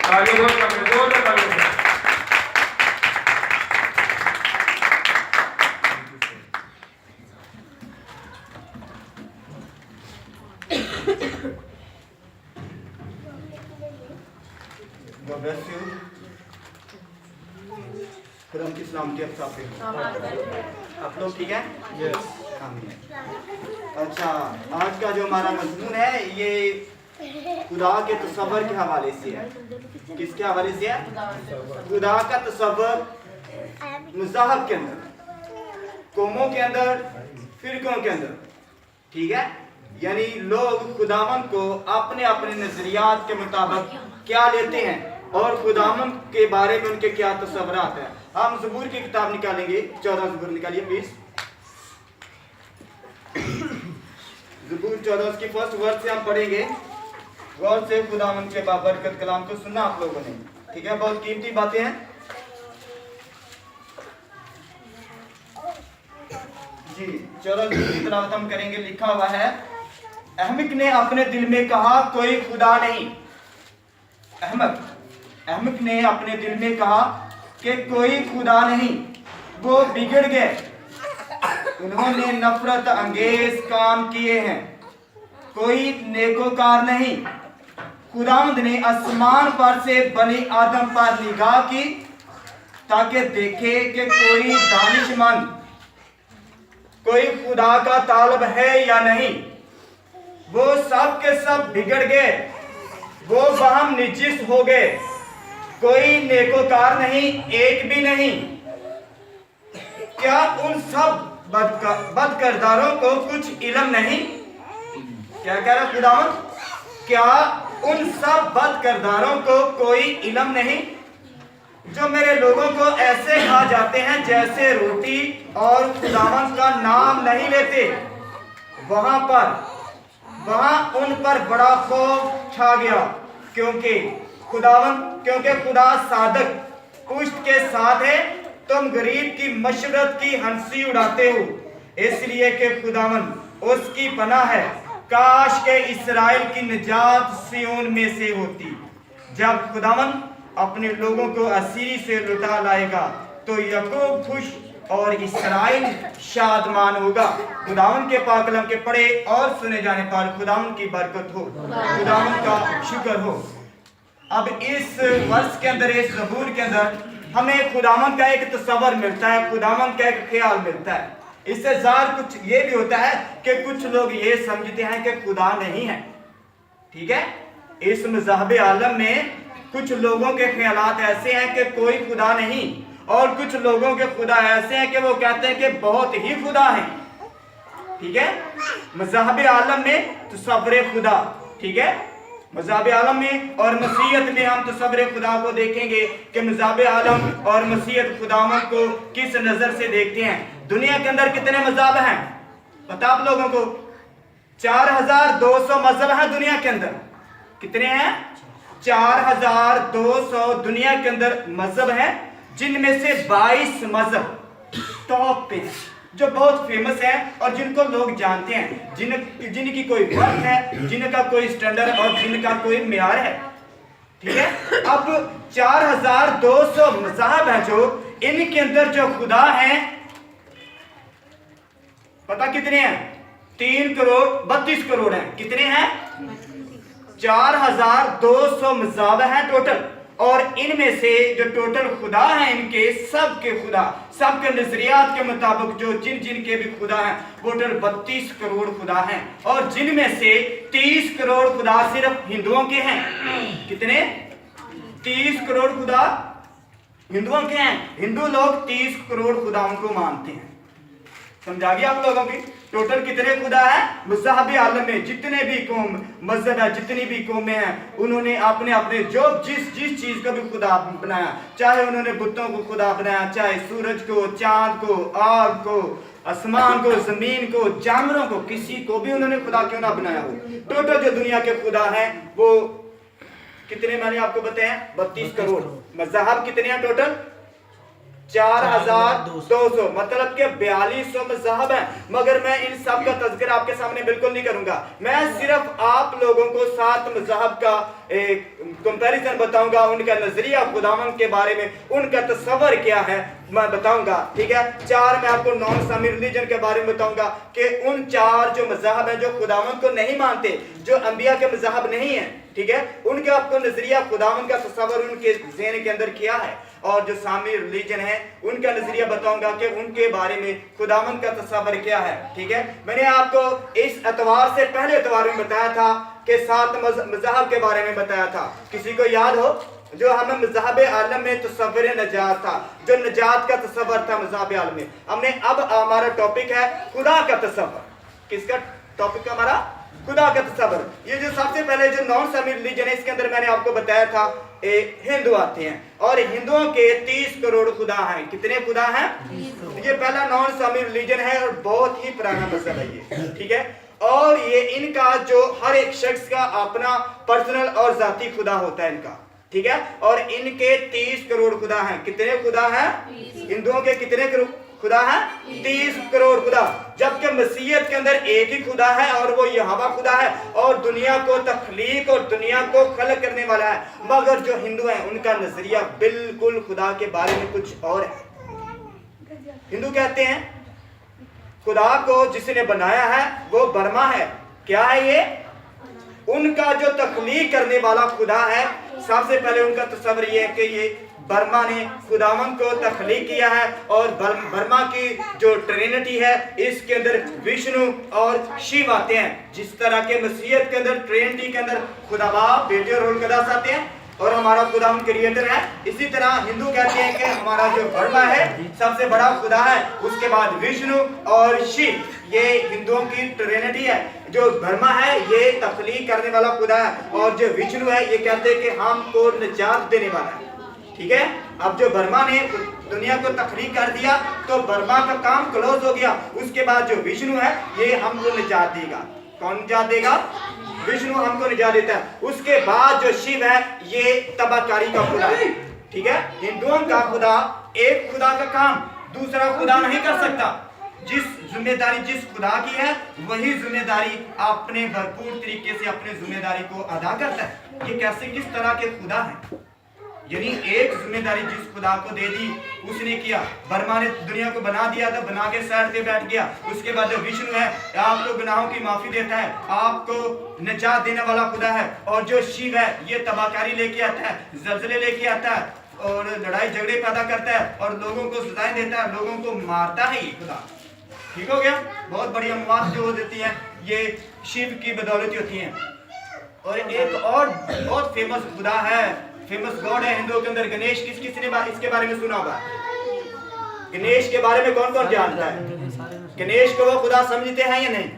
ताली बहुत कमजोर है ताली। God bless you. खुदा की सलामती आप सब पे। आप लोग ठीक है? Yes. आमीन। अच्छा, आज का जो हमारा मजमून है ये खुदा के तसव्वुर के हवाले से है। किसके हवाले से है? खुदा का तसव्वुर मज़हब के अंदर, कौमों के अंदर, फिरकों के अंदर, ठीक है? यानी लोग खुदावंद को अपने अपने नजरियात के मुताबिक क्या लेते हैं और खुदावंद के बारे में उनके क्या तसव्वुरात हैं। हम ज़बूर की किताब निकालेंगे, 14 ज़बूर निकालिए प्लीज। ज़बूर 14 की फर्स्ट वर्ड से हम पढ़ेंगे। गौर से खुदावंद के बाबरकत कलाम को सुनना आप लोगों ने, ठीक है? बहुत कीमती बातें हैं। जी 14 की तिलावत हम करेंगे। लिखा हुआ है, अहमक ने अपने दिल में कहा कोई खुदा नहीं। अहमक ने अपने दिल में कहा कि कोई खुदा नहीं, वो बिगड़ गए, उन्होंने नफरत अंगेज काम किए हैं, कोई नेकोकार नहीं। खुदावंद ने आसमान पर से बनी आदम पर निगाह की ताकि देखे कि कोई दानिशमंद, कोई खुदा का तालब है या नहीं। वो सब के सब बिगड़ गए, वो बहम निजिस हो गए, कोई नेकोकार नहीं, एक भी नहीं। क्या उन सब बदकरदारों को कुछ इल्म नहीं? क्या कह रहा खुदावंद? क्या उन सब बदकरदारों को कोई इल्म नहीं जो मेरे लोगों को ऐसे खा जाते हैं जैसे रोटी और खुदावंद का नाम नहीं लेते। वहां उन पर बड़ा खौफ छा गया क्योंकि खुदा सादक पुष्ट के साथ है। तुम गरीब की मशरत की हंसी उड़ाते हो, इसलिए कि खुदावंद उसकी पनाह है। काश के इस्राएल की निजात सियोन में से होती। जब खुदावंद अपने लोगों को असीरी से लुटा लाएगा तो याकूब खुश और इस्राएल शादमान होगा। खुदावंद के पाक कलाम के पढ़े और सुने जाने पर खुदावंद की बरकत हो, खुदावंद का शुक्र हो। अब इस वर्ष के अंदर, इस ज़बूर के अंदर हमें खुदावंद का एक तस्वर मिलता है, खुदावंद का एक ख्याल मिलता है। इससे ज़ाहिर कुछ ये भी होता है कि कुछ लोग ये समझते हैं कि खुदा नहीं है, ठीक है? इस मज़हब आलम में कुछ लोगों के ख्यालात ऐसे हैं कि कोई खुदा नहीं, और कुछ लोगों के खुदा ऐसे हैं कि वो कहते हैं कि बहुत ही खुदा है, ठीक है? मज़हब आलम में तस्वुर खुदा, ठीक है? मज़हब आलम में और मसीहत में हम तस्वुर खुदा को देखेंगे कि मज़हब आलम और मसीहत खुदावंद को किस नज़र से देखते हैं। दुनिया के अंदर कितने मज़हब हैं पता आप लोगों को? 4200 मज़हब हैं दुनिया के अंदर। कितने हैं? 4200 दुनिया के अंदर मज़हब हैं, जिनमें से 22 मज़हब टॉप पे जो बहुत फेमस है और जिनको लोग जानते हैं, जिनकी कोई वर्थ है, जिनका कोई स्टैंडर्ड और जिनका कोई म्यार है, ठीक है? अब 4200 मज़हब हैं जो इनके अंदर जो खुदा हैं पता कितने हैं? 3 करोड़ 32 करोड़ हैं। कितने हैं? 4200 मज़हब हैं टोटल, और इनमें से जो टोटल खुदा हैं इनके सबके खुदा, सबके नजरियात के मुताबिक जो जिनके भी खुदा हैं वो टोटल 32 करोड़ खुदा हैं, और जिनमें से 30 करोड़ खुदा सिर्फ हिंदुओं के हैं। कितने? 30 करोड़ खुदा हिंदुओं के हैं। हिंदू लोग 30 करोड़ खुदाओं को मानते हैं। समझा गया आप लोगों की? टोटल कितने खुदा है मज़हब आलम में? जितने भी कौम मज़हब है, जितनी भी कौमें हैं, उन्होंने अपने अपने जो जिस चीज को भी खुदा बनाया, चाहे उन्होंने बुतों को खुदा बनाया, चाहे सूरज को, चांद को, आग को, आसमान को, जमीन को, जानवरों को, किसी को भी उन्होंने खुदा क्यों ना बनाया हो। टोटल जो दुनिया के खुदा हैं वो कितने मैंने आपको बताया? 32 करोड़। मज़हब कितने हैं टोटल? 4200 مطلب کہ 4200 مذہب ہیں، مگر میں ان سب کا تذکرہ آپ کے سامنے بالکل نہیں کروں گا. میں صرف آپ لوگوں کو 7 مذہب کا کمپیریزن بتاؤں گا، ان کا نظریہ خداوند کے بارے میں، ان کا تصور کیا ہے میں بتاؤں گا. ٹھیک ہے، 4 میں آپ کو نان اسلامی ریلیجن کے بارے میں بتاؤں گا کہ ان 4 جو مذہب ہیں جو خداوند کو نہیں مانتے، جو انبیاء کے مذہب نہیں ہیں، ٹھیک ہے، ان کا آپ کو نظریہ خداوند کا تصور ان کے ذہن کے اندر کیا ہے. اور جو سامی ریلیجن ہے ان کا نظریہ بتاؤں گا کہ ان کے بارے میں خداوند کا تصور کیا ہے. ٹھیک ہے، میں نے آپ کو اس اتوار سے پہلے اتوار میں بتایا تھا کہ 7 مذہب کے بارے میں بتایا تھا. کسی کو یاد ہو؟ جو ہمیں مذہب عالم میں تصور نجات تھا، جو نجات کا تصور تھا مذہب عالم میں. اب ہمارا ٹاپک ہے خدا کا تصور. کس کا ٹاپک ہمارا؟ خدا کا تصور. یہ جو سب سے پہلے جو نان اسلامی ریلیجن ہے اس کے اندر میں نے آپ کو بتایا تھا ہندو آتے ہیں اور ہندوؤں کے 30 کروڑ خدا ہیں. کتنے خدا ہیں؟ یہ پہلا نان اسلامی ریلیجن ہے اور بہت ہی پرانا مذہب ہے یہ. ٹھیک ہے، اور یہ ان کا جو ہر ایک شخص کا اپنا پرسنل اور ذاتی خدا ہوتا ہے ان کا. ٹھیک ہے، اور ان کے 30 کروڑ خدا ہیں. کتنے خدا ہیں؟ ہندوؤں کے کتنے خدا ہیں؟ 30 کروڑ خدا. جبکہ مسیحیت کے اندر ایک ہی خدا ہے اور وہ یہوہ خدا ہے اور دنیا کو تخلیق اور دنیا کو خلق کرنے والا ہے. مگر جو ہندو ہیں ان کا نظریہ بالکل خدا کے بارے میں کچھ اور ہے. ہندو کہتے ہیں خدا کو جس نے بنایا ہے وہ برما ہے. کیا ہے یہ؟ ان کا جو تخلیق کرنے والا خدا ہے، سب سے پہلے ان کا تصور یہ ہے کہ یہ برما نے خداوند کو تخلیق کیا ہے اور برما کی جو ٹرینٹی ہے اس کے اندر وشنو اور شیو آتے ہیں. جس طرح کے مسیحیت کے اندر ٹرینٹی کے اندر خدا باپ، بیٹے اور رول قدس آتے ہیں اور ہمارا خداوند کریٹر ہے، اسی طرح ہندو کہتے ہیں کہ ہمارا جو برما ہے سب سے بڑا خدا ہے. اس کے بعد وشنو اور شیو، یہ ہندوؤں کی ٹرینٹی ہے. جو برما ہے یہ تخلیق کرنے والا خدا ہے اور جو وشنو ہے یہ کہتے ہیں کہ ہم کو نجات دینے والا ہے. ٹھیک ہے، اب جو برما نے دنیا کو تخلیق کر دیا تو برما کا کام کلوز ہو گیا. اس کے بعد جو وشنو ہے یہ ہم کو نجات دے گا. کون نجات دے گا؟ وشنو ہم کو نجات دیتا ہے. اس کے بعد جو شیو ہے یہ تباہ کاری کا خدا ہے. ٹھیک ہے، ہندوؤں کا خدا ایک خدا کا کام دوسرا خدا نہیں کر سکتا. جس ذمہ داری جس خدا کی ہے وہی ذمہ داری اپنے بھرپور طریقے سے اپنے ذمہ داری کو ادا کرتا ہے. یہ کیسے کس طرح کے خدا ہیں؟ یعنی ایک ذمہ داری جس خدا کو دے دی اس نے کیا. برما نے دنیا کو بنا دیا تھا، بنا کے سائڈ پہ بیٹھ گیا. اس کے بعد جو وشنو ہے آپ کو گناہوں کی معافی دیتا ہے، آپ کو نجات دینے والا خدا ہے. اور جو شیو ہے یہ تباہ کاری لے کے آتا ہے، زلزلے لے کے آتا ہے اور لڑائی جھگڑے پیدا کرتا ہے اور لوگوں کو سزائیں دیتا ہے، لوگوں کو مارتا ہے یہ خدا. ٹھیک ہو گیا؟ بہت بڑی اموات جو دیتی ہیں یہ شیو کی بدولت ہوتی ہیں. اور ایک اور بہت فیمس خدا ہے، فیمس گاڈ ہے ہندوؤں کے اندر، گنیش. کس نے اس کے بارے میں سنا ہوگا؟ گنیش کے بارے میں کون کون جانتا ہے؟ گنیش کو وہ خدا سمجھتے ہیں یا نہیں؟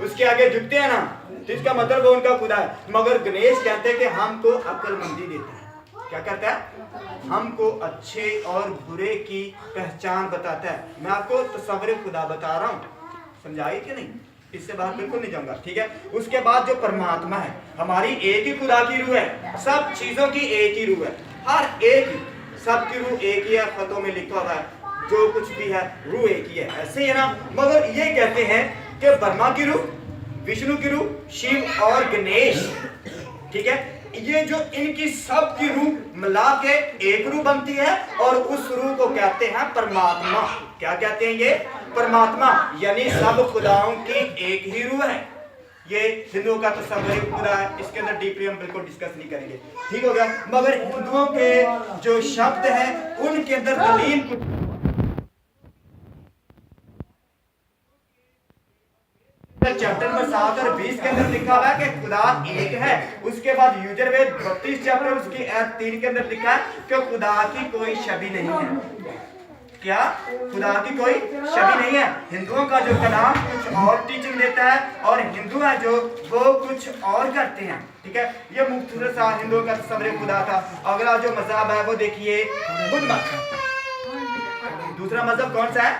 اس کے آگے جھکتے ہیں نا، تو اس کا مطلب وہ ان کا خدا ہے. مگر گنیش کہتے ہیں کہ ہم کو عقل مندی دیتا ہے. کیا کرتا ہے؟ ہم کو اچھے اور برے کی پہچان بتاتا ہے. میں آپ کو تصور خدا بتا رہا ہوں، سمجھائی کہ نہیں؟ اس سے باہر بالکل نہیں جاؤں گا. ٹھیک ہے، اس کے بعد جو پرماتما ہے، ہماری ایک ہی خدا کی روح ہے، سب چیزوں کی ایک ہی روح ہے، ہر ایک ہی، سب کی روح ایک ہی ہے. خطوں میں لکھا ہوا ہے جو کچھ بھی ہے روح ایک ہی ہے. ایسے ہی ہے نا. مگر یہ کہتے ہیں کہ برما کی روح، وشنو کی روح، شیو اور گنیش، ٹھیک ہے، یہ جو ان کی سب کی روح ملا کے ایک روح بنتی ہے اور اس روح کو کہتے ہیں پرماتما. کیا کہتے ہیں یہ؟ پرماتما. یعنی سب خداؤں کی ایک ہی روح ہے. یہ ہندوؤں کا تصور خدا ہے، اس کے اندر ڈیپلی ہم بالکل ڈسکس نہیں کریں گے. ٹھیک ہو گیا؟ مگر ہندوؤں کے جو شبد ہیں ان کے اندر دلیل کچھ چیپٹر نمبر 7 اور 20 کے اندر لکھا ہوا ہے کہ خدا ایک ہے. اس کے بعد یجروید 32 چیپٹر اس کی آیت 3 کے اندر لکھا ہے کہ خدا کی کوئی شبیہ نہیں ہے. کیا؟ خدا کی کوئی شبیہ نہیں ہے. ہندوؤں کا جو کلام کچھ اور ٹیچنگ دیتا ہے اور ہندو ہے جو وہ کچھ اور کرتے ہیں. ٹھیک ہے، یہ مختصر سا ہندوؤں کا تصور خدا تھا. اگلا جو مذہب ہے وہ دیکھیے بدھ مت. دوسرا مذہب کون سا ہے؟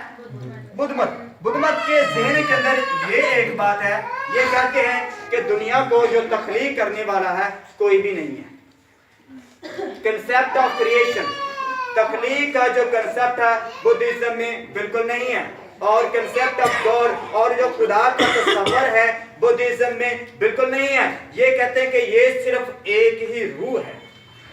بدھ مت. بدھ مت کے ذہن کے اندر یہ ایک بات ہے، یہ کہتے ہیں کہ دنیا کو جو تخلیق کرنے والا ہے کوئی بھی نہیں ہے. کنسیپٹ آف کریشن، तख्लीक का जो कंसेप्ट है बुद्धिज्म में बिल्कुल नहीं है, और कंसेप्ट ऑफ गॉड और जो खुदा का तस्वर है बुद्धिज्म में बिल्कुल नहीं है। ये कहते हैं कि ये सिर्फ एक ही रूह है।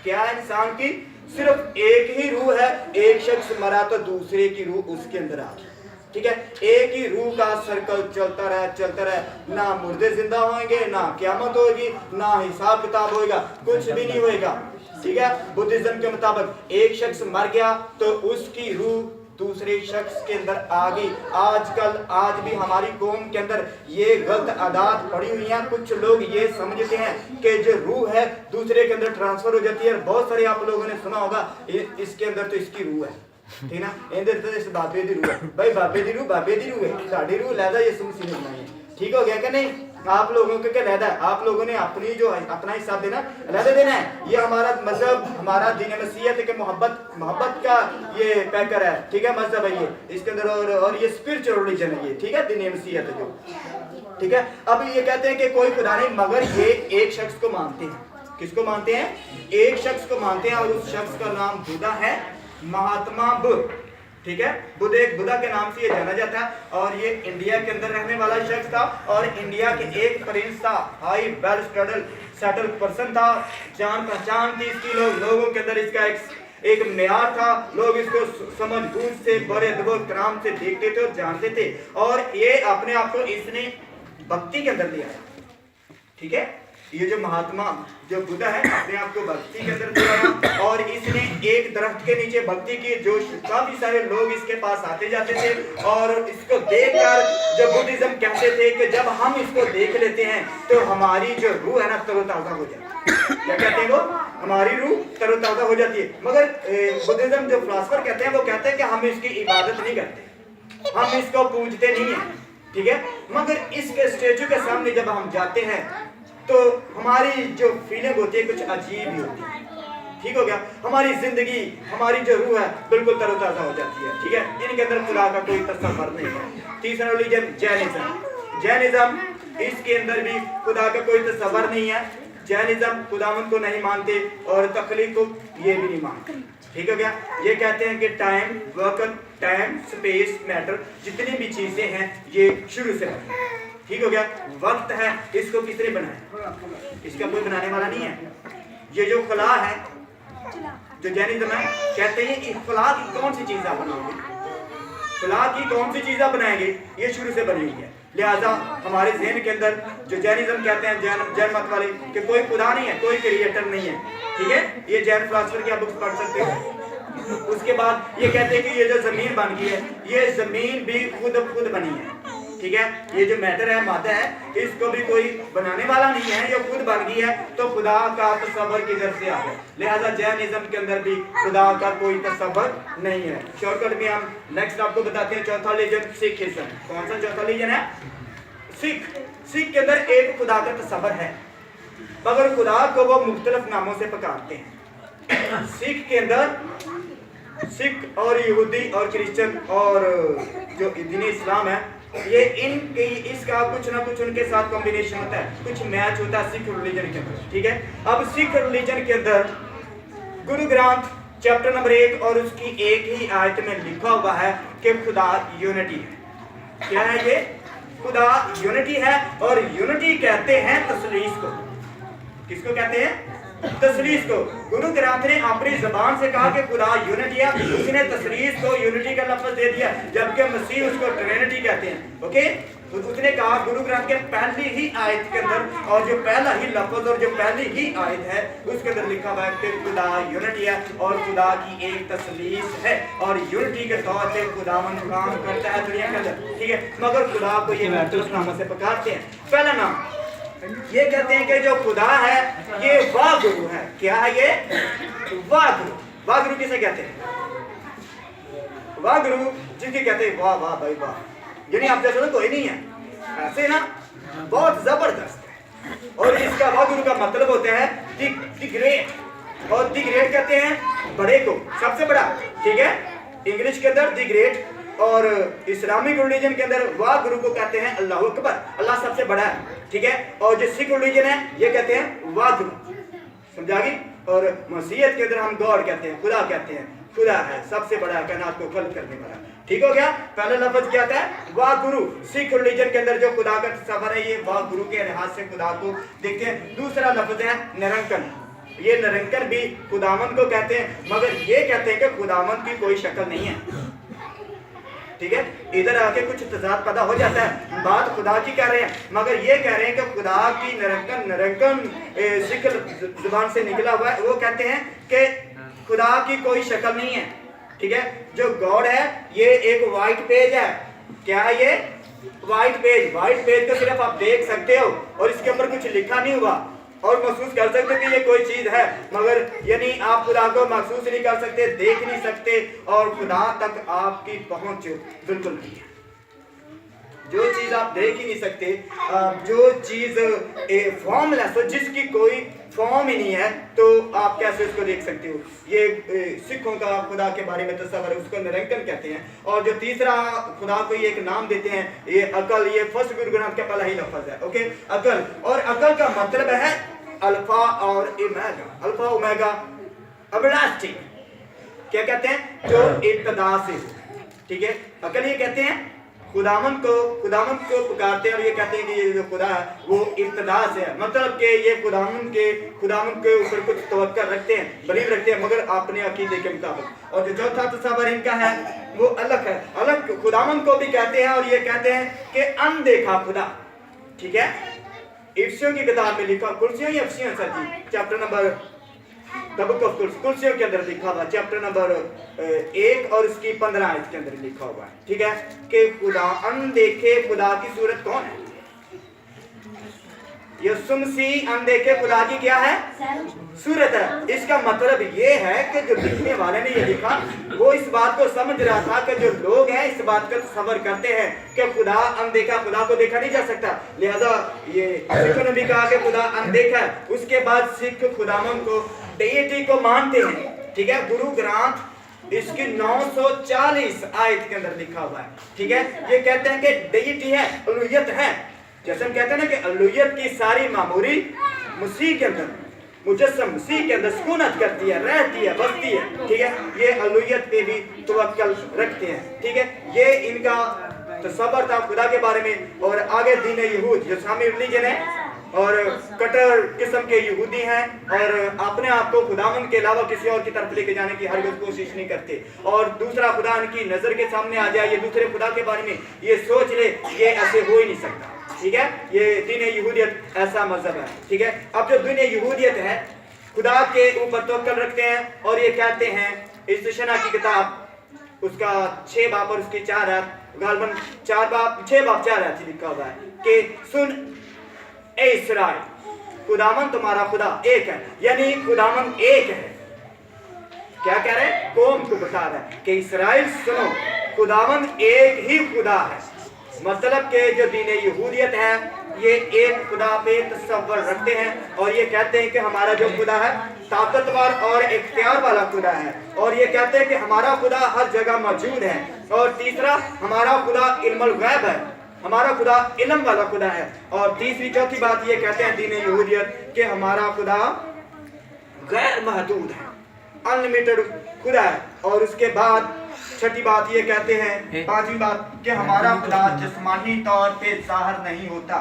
क्या इंसान की सिर्फ एक ही रूह है। एक शख्स मरा तो दूसरे की रूह उसके अंदर आ गई, ठीक है। एक ही रूह का सर्कल चलता रहे, ना मुर्दे जिंदा होंगे, ना क़यामत होगी, ना हिसाब किताब होगा, कुछ भी नहीं होएगा, ठीक है। बुद्धिज्म के मुताबिक एक शख्स मर गया तो उसकी रूह दूसरे शख्स के अंदर आ गई। आज भी हमारी कौम के अंदर ये गलत आदत पड़ी हुई है। कुछ लोग ये समझते हैं कि जो रूह है दूसरे के अंदर ट्रांसफर हो जाती है। बहुत सारे आप लोगों ने सुना होगा इसके अंदर तो इसकी रूह है, ठीक ना, इधर तो इस बाबे दी रूह है। भाई बाबे दी रूह है, साड़ी रूह लहदा यसू मसीह ने बनाई है, ठीक हो गया कि नहीं। आप लोगों को क्या लहदा है, आप लोगों ने अपना हिसाब देना, लहदा देना है। ये हमारा मजहब, हमारा दीन मसीहत के मोहब्बत का ये पैकर है, ठीक है, मजहब है ये, इसके अंदर और ये स्पिरिचुअल रिलीजन है ये, ठीक है, दीन मसीहत है जो, ठीक है। अब ये कहते हैं कि कोई खुदा नहीं, मगर ये एक शख्स को मानते हैं। किसको मानते हैं? एक शख्स को मानते हैं, और उस शख्स का नाम बुद्धा है, महात्मा बुद्ध, ठीक है। बुद्धा के नाम से ये जाना जाता है, और ये इंडिया के अंदर रहने वाला शख्स था, और इंडिया के एक प्रिंस था, हाई वेल सेटल पर्सन था, जान पहचान थी इसकी, लोगों के अंदर इसका एक म्यार था। लोग इसको समझ बूझ से, बड़े अदब कराम से देखते थे और जानते थे, और ये अपने आप को इसने भक्ति के अंदर लिया, ठीक है। ये जो महात्मा जो बुद्धा है अपने आप को भक्ति के अंदर दिया, और इसने एक दरख्त के नीचे भक्ति की, जो काफी सारे लोग इसके पास आते जाते थे, और इसको देखकर जो बुद्धिज्म कहते थे कि जब हम इसको देख लेते हैं तो हमारी जो रूह है ना तरोताजा हो जाती है। क्या कहते हैं वो? हमारी रूह तरोताजा हो जाती है। मगर बुद्धिज्म जो फिलोसोफर कहते हैं वो कहते हैं कि हम इसकी इबादत नहीं करते, हम इसको पूजते नहीं है, ठीक है। मगर इसके स्टेचू के सामने जब हम जाते हैं तो हमारी जो फीलिंग होती है कुछ अजीब ही होती है, ठीक हो गया। हमारी जिंदगी, हमारी जो रूह है बिल्कुल तरोताजा हो जाती है, ठीक है। इनके अंदर खुदा का कोई तस्वर नहीं है। तीसरा रिलीजन जैनिज्म, इसके अंदर भी खुदा का कोई तस्वर नहीं है। जैनिज्म खुदावंद को नहीं मानते, और तख्लीक को ये भी नहीं मानते, ठीक हो गया। ये कहते हैं कि टाइम, वक्त, टाइम, स्पेस, मैटर, जितनी भी चीजें हैं ये शुरू से बनी, ठीक हो गया। वक्त है, इसको किसने बनाया? इसका कोई बनाने वाला नहीं है। ये जो खुदा है, जो जैनिज्म है, कहते हैं कि खुदा की कौन सी चीज आप बनाओगे, खुदा की कौन सी चीज आप बनाएंगे, ये शुरू से बनी हुई है। लिहाजा हमारे ज़हन के अंदर जो जैनिज्म कहते हैं, जैन मत वाले, कि कोई खुदा नहीं है, कोई क्रिएटर नहीं है, ठीक है। ये जैन फिलोसोफर की आप बुक्स पढ़ सकते हो। उसके बाद ये कहते हैं कि ये जो जमीन बन गई है, ये जमीन भी खुद बनी है, ठीक है। ये जो मैटर है, मादा है, इसको भी कोई बनाने वाला नहीं है, ये खुद बन गई है। तो खुदा का तस्वर किधर से आ गया? लिहाजा जैनिज्म के अंदर भी खुदा का कोई तस्वर नहीं है। शॉर्टकट में हम नेक्स्ट आपको बताते हैं चौथा रिलीजन सिखिज्म। कौन सा चौथा रिलीजन है? सिख के अंदर एक खुदा का तस्वर है, मगर खुदा को वो मुख्तलिफ नामों से पुकारते हैं। सिख के अंदर सिख और यहूदी और क्रिश्चियन और जो दीन इस्लाम है, ये इसका कुछ ना कुछ उनके साथ कॉम्बिनेशन होता है, कुछ मैच होता है सिख रिलीजन के अंदर, ठीक है। अब सिख रिलीजन के अंदर गुरु ग्रंथ चैप्टर नंबर 1 और उसकी एक ही आयत में लिखा हुआ है कि खुदा यूनिटी है। क्या है ये? खुदा यूनिटी है, और यूनिटी कहते हैं तसलीस को। किसको कहते हैं? तसलीस को। गुरु ग्रंथ ने अपनी जबान से कहा कि खुदा यूनिटी है, उसने तसलीस को यूनिटी का लफ्ज दे दिया, जबकि मसीह उसको ट्रिनिटी कहते हैं, ओके। तो उसने कहा गुरु ग्रंथ के पहली ही आयत के अंदर, और जो पहला ही लफ्ज और जो पहली ही आयत है उसके अंदर लिखा हुआ है कि खुदा यूनिटी है, और खुदा की एक तसलीस है, और यूनिटी के तौर पे खुदावंद काम करता है दुनिया के अंदर, ठीक है। मगर खुदा को ये मुख्तलिफ नामों से पुकारते हैं। पहला नाम ये कहते हैं कि जो खुदा है ये वाह गुरु है। क्या है ये? वाह गुरु। वाह गुरु किसे कहते हैं? वाह गुरु जिनके कहते हैं वाह वाह भाई वाह, यानी आप जैसे तो कोई नहीं है, ऐसे ना बहुत जबरदस्त है। और इसका वाह गुरु का मतलब होता है द ग्रेट, और द ग्रेट कहते हैं बड़े को, सबसे बड़ा, ठीक है। इंग्लिश के अंदर द ग्रेट, और इस्लामिक रिलीजन के अंदर वाह गुरु को कहते हैं अल्लाह अकबर, अल्लाह सबसे बड़ा है, ठीक है। और जो सिख रिलीजन है ये कहते हैं वाह गुरु, समझा गई। और मसीहत के अंदर हम गॉड कहते हैं, खुदा कहते हैं, खुदा है, सबसे बड़ा है, कायनात को खल्क करने वाला। ठीक हो गया। पहला लफ्ज क्या था? वाह गुरु। सिख रिलीजन के अंदर जो खुदा का तस्वर है ये वाह गुरु के लिहाज से खुदा को देखते हैं। दूसरा लफ्ज है निरंकन। ये निरंकन भी खुदावन को कहते हैं, मगर ये कहते हैं कि खुदावन की कोई शक्ल नहीं है। ठीक है, इधर आके कुछ तजाद पैदा हो जाता है, बात खुदा की कह रहे हैं मगर ये कह रहे हैं कि खुदा की निरंकन सिख जुबान से निकला हुआ है। वो कहते हैं कि खुदा की कोई शक्ल नहीं है। ठीक है, जो गॉड है ये एक वाइट पेज है। क्या है ये? White page. वाइट पेज को सिर्फ आप देख सकते हो और इसके ऊपर कुछ लिखा नहीं हुआ और महसूस कर सकते कि ये कोई चीज है, मगर यानी आप खुदा को महसूस नहीं कर सकते, देख नहीं सकते और खुदा तक आपकी पहुंच बिल्कुल नहीं है। जो चीज आप देख ही नहीं सकते, जो चीज फॉर्मलेस हो, जिसकी कोई फॉर्म ही नहीं है, तो आप कैसे उसको देख सकते हो? ये सिखों का खुदा के बारे में तस्वर है, उसको निरंकन कहते हैं। और जो तीसरा खुदा को ये एक नाम देते हैं, ये अकल। ये फर्स्ट गुरु ग्रंथ का पहला ही लफ्ज है। ओके, अकल। और अकल का मतलब है अल्फा और ओमेगा। Alpha omega everlasting. क्या कहते हैं? जो इब्तिदा से। ठीक है, अकल ये कहते हैं खुदावन को पुकारते हैं और ये कहते हैं कि ये जो खुदा है वो इब्तिदा से है, मतलब कि ये खुदावन के ऊपर कुछ तवक्कुल रखते हैं, बिलीव रखते हैं, मगर अपने अकीदे के मुताबिक। और जो चौथा तस्वर इनका है वो अलग है। अलग खुदावन को भी कहते हैं और ये कहते हैं कि अनदेखा खुदा। ठीक है, इफ्सियों की किताब में लिखा, कुर्सियों या इफ्सियों सर जी, चैप्टर नंबर कुर्सियों के अंदर लिखा हुआ, चैप्टर नंबर 1 और उसकी 15 आयत के अंदर लिखा हुआ है। ठीक है, कि खुदा अनदेखे खुदा की सूरत कौन है? यीशु मसीह अनदेखे खुदा की क्या है? सूरत है। इसका मतलब ये है कि जो लिखने वाले ने ये लिखा वो इस बात को समझ रहा था कि जो लोग हैं इस बात का तस्वर करते हैं कि खुदा अनदेखा, खुदा को देखा नहीं जा सकता, लिहाजा ये सिखों ने भी कहा कि खुदा अनदेखा है। उसके बाद सिख खुदावन को डेइटी को मानते हैं। ठीक है, गुरु ग्रंथ इसकी 940 आयत के अंदर लिखा हुआ है। ठीक है, ये कहते हैं कि डेइटी है, अलूहियत है। जैसे हम कहते हैं ना कि अलूहियत की सारी मामूरी मसीह के अंदर, मुजस्सम मसीह के अंदर सुकूनत करती है, रहती है, बसती है। ठीक है, ये अलूहियत पे भी तवक्कुल रखते हैं। ठीक है, ये इनका तस्वर था खुदा के बारे में। और आगे दीन यहूद, जो इस्लामी रिलीजन है और कट्टर किस्म के यहूदी हैं और अपने आप को खुदावन के अलावा किसी और की तरफ लेके जाने की हरगिज़ कोशिश नहीं करते। और दूसरा खुदा इनकी नजर के सामने आ जाए, ये दूसरे खुदा के बारे में ये सोच ले, ये ऐसे हो ही नहीं सकता। ठीक है, ये दीन यहूदियत ऐसा मजहब है। ठीक है, अब जो दीन यहूदियत है खुदा के ऊपर तवक्कुल रखते हैं और ये कहते हैं, इस शना की किताब उसका 6 बाब और उसकी 4 आयत, गालबन 6 बाब 4 आयत लिखा हुआ है कि सुन ए इस्राएल, खुदावन तुम्हारा खुदा एक है। यानी खुदावन एक है। क्या कह रहे हैं? कौम को बता रहा है कि इस्राएल सुनो, खुदावन एक ही खुदा है। मतलब के जो दीन यहूदियत है ये एक खुदा पे तस्वर रखते हैं और ये कहते हैं कि हमारा जो खुदा है ताकतवर और इख्तियार वाला खुदा है। और ये कहते हैं कि हमारा खुदा हर जगह मौजूद है। और तीसरा, हमारा खुदा इल्मुल गैब है, हमारा खुदा इल्म वाला खुदा है। और तीसरी चौथी बात ये कहते हैं दीन यहूदियत कि हमारा खुदा गैर महदूद है, अनलिमिटेड खुदा है। और उसके बाद छठी बात ये कहते हैं, पांचवी बात कि हमारा खुदा जिस्मानी तौर पे जाहिर नहीं होता।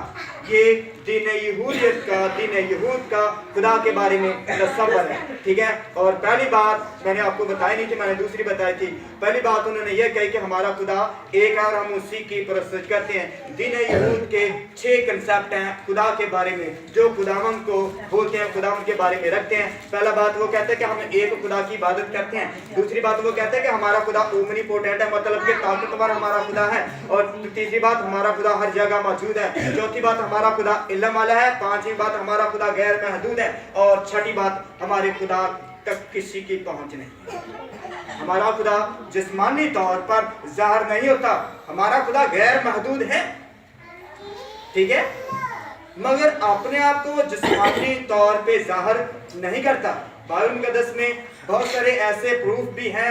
ये दीन यहूद का खुदा के बारे में तस्वर है। ठीक है, और पहली बात मैंने आपको बताई नहीं थी, मैंने दूसरी बताई थी। पहली बात उन्होंने ये कही कि हमारा खुदा एक है और हम उसी की परस्तिश करते हैं। दीन यहूद के 6 कंसेप्ट हैं खुदा के बारे में जो खुदावन को बोलते हैं, खुदावन के बारे में रखते हैं। पहला बात वो कहते हैं कि हम एक खुदा की इबादत करते हैं। दूसरी बात वो कहते हैं कि हमारा खुदा ओमनीपोटेंट है, मतलब कि ताकतवर हमारा खुदा है। और तीसरी बात, हमारा खुदा हर जगह मौजूद है। चौथी बात, हमारा खुदा इल्म वाला है। पांचवी बात, हमारा खुदा गैर महदूद है। और छठी बात, हमारे खुदा तक किसी की पहुंच नहीं। हमारा खुदा जिस्मानी तौर पर जाहिर नहीं होता, हमारा खुदा गैर महदूद है। ठीक है, मगर अपने आप को जिस्मानी तौर पे जाहिर नहीं करता। बाइबल मुकद्दस में बहुत सारे ऐसे प्रूफ भी हैं